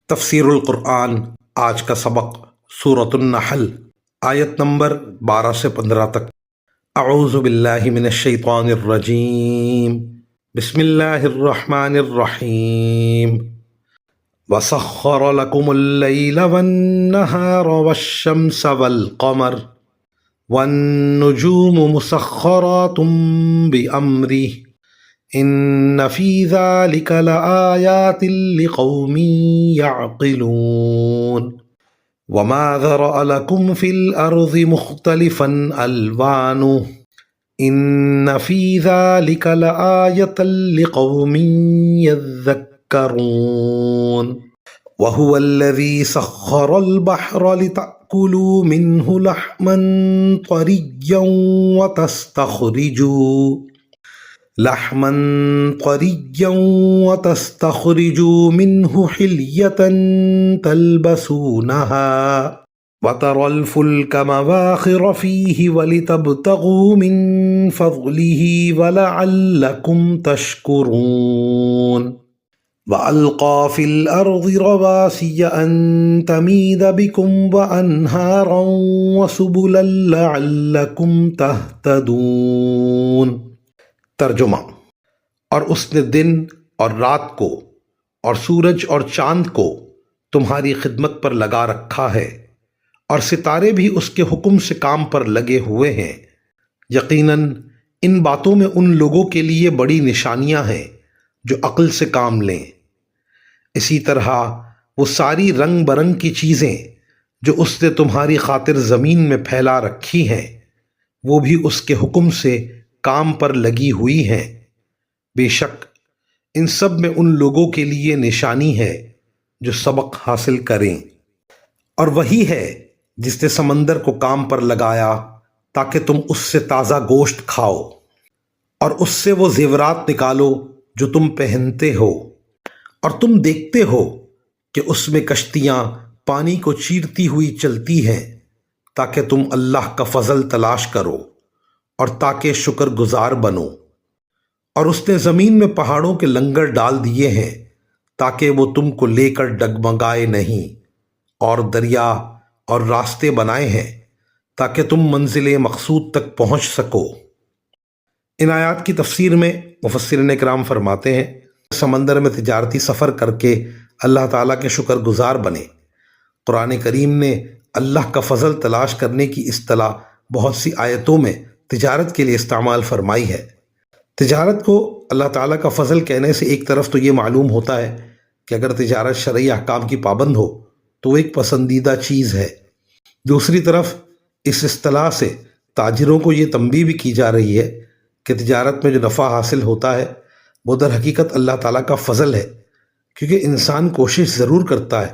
تفسیر القرآن آج کا سبق سورۃ النحل آیت نمبر 12 سے 15 تک۔ اعوذ باللہ من الشیطان الرجیم، بسم اللہ الرحمن الرحیم۔ وسخر لکم اللیل والنہار والشمس والقمر والنجوم مسخرات بأمرہ ان فی ذلک لآیات لقوم یعقلون۔ وما ذرأ لکم فی الارض مختلفا الوانہ ان فی ذلک لآیۃ لقوم یذکرون۔ وہو الذی سخر البحر لتأکلوا منہ لحما طریا وتستخرجوا منه حلیة تلبسونها وترى الفلك مواخر فيه ولتبتغوا من فضله ولعلكم تشكرون۔ وألقى في الأرض رواسي أن تميد بكم وأنهارا وسبلا لعلكم تهتدون۔ ترجمہ۔ اور اس نے دن اور رات کو اور سورج اور چاند کو تمہاری خدمت پر لگا رکھا ہے، اور ستارے بھی اس کے حکم سے کام پر لگے ہوئے ہیں۔ یقیناً ان باتوں میں ان لوگوں کے لیے بڑی نشانیاں ہیں جو عقل سے کام لیں۔ اسی طرح وہ ساری رنگ برنگ کی چیزیں جو اس نے تمہاری خاطر زمین میں پھیلا رکھی ہیں، وہ بھی اس کے حکم سے کام پر لگی ہوئی ہیں۔ بے شک ان سب میں ان لوگوں کے لیے نشانی ہے جو سبق حاصل کریں۔ اور وہی ہے جس نے سمندر کو کام پر لگایا تاکہ تم اس سے تازہ گوشت کھاؤ، اور اس سے وہ زیورات نکالو جو تم پہنتے ہو، اور تم دیکھتے ہو کہ اس میں کشتیاں پانی کو چیرتی ہوئی چلتی ہیں تاکہ تم اللہ کا فضل تلاش کرو اور تاکہ شکر گزار بنو۔ اور اس نے زمین میں پہاڑوں کے لنگر ڈال دیے ہیں تاکہ وہ تم کو لے کر ڈگمگائے نہیں، اور دریا اور راستے بنائے ہیں تاکہ تم منزل مقصود تک پہنچ سکو۔ ان آیات کی تفسیر میں مفسرین کرام فرماتے ہیں سمندر میں تجارتی سفر کر کے اللہ تعالیٰ کے شکر گزار بنے۔ قرآن کریم نے اللہ کا فضل تلاش کرنے کی اصطلاح بہت سی آیتوں میں تجارت کے لیے استعمال فرمائی ہے۔ تجارت کو اللہ تعالیٰ کا فضل کہنے سے ایک طرف تو یہ معلوم ہوتا ہے کہ اگر تجارت شرعی احکام کی پابند ہو تو وہ ایک پسندیدہ چیز ہے۔ دوسری طرف اس اصطلاح سے تاجروں کو یہ تنبیہ بھی کی جا رہی ہے کہ تجارت میں جو نفع حاصل ہوتا ہے وہ در حقیقت اللہ تعالیٰ کا فضل ہے، کیونکہ انسان کوشش ضرور کرتا ہے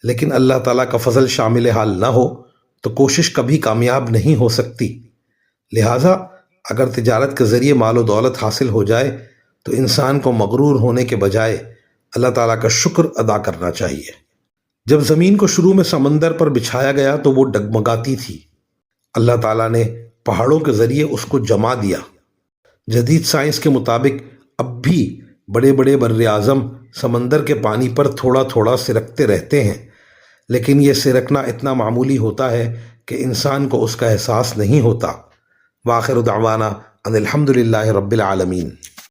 لیکن اللہ تعالیٰ کا فضل شامل حال نہ ہو تو کوشش کبھی کامیاب نہیں ہو سکتی۔ لہٰذا اگر تجارت کے ذریعے مال و دولت حاصل ہو جائے تو انسان کو مغرور ہونے کے بجائے اللہ تعالیٰ کا شکر ادا کرنا چاہیے۔ جب زمین کو شروع میں سمندر پر بچھایا گیا تو وہ ڈگمگاتی تھی۔ اللہ تعالیٰ نے پہاڑوں کے ذریعے اس کو جما دیا۔ جدید سائنس کے مطابق اب بھی بڑے بڑے بر اعظم سمندر کے پانی پر تھوڑا تھوڑا سرکتے رہتے ہیں، لیکن یہ سرکنا اتنا معمولی ہوتا ہے کہ انسان کو اس کا احساس نہیں ہوتا۔ وآخر دعوانا ان الحمد للہ رب العالمین۔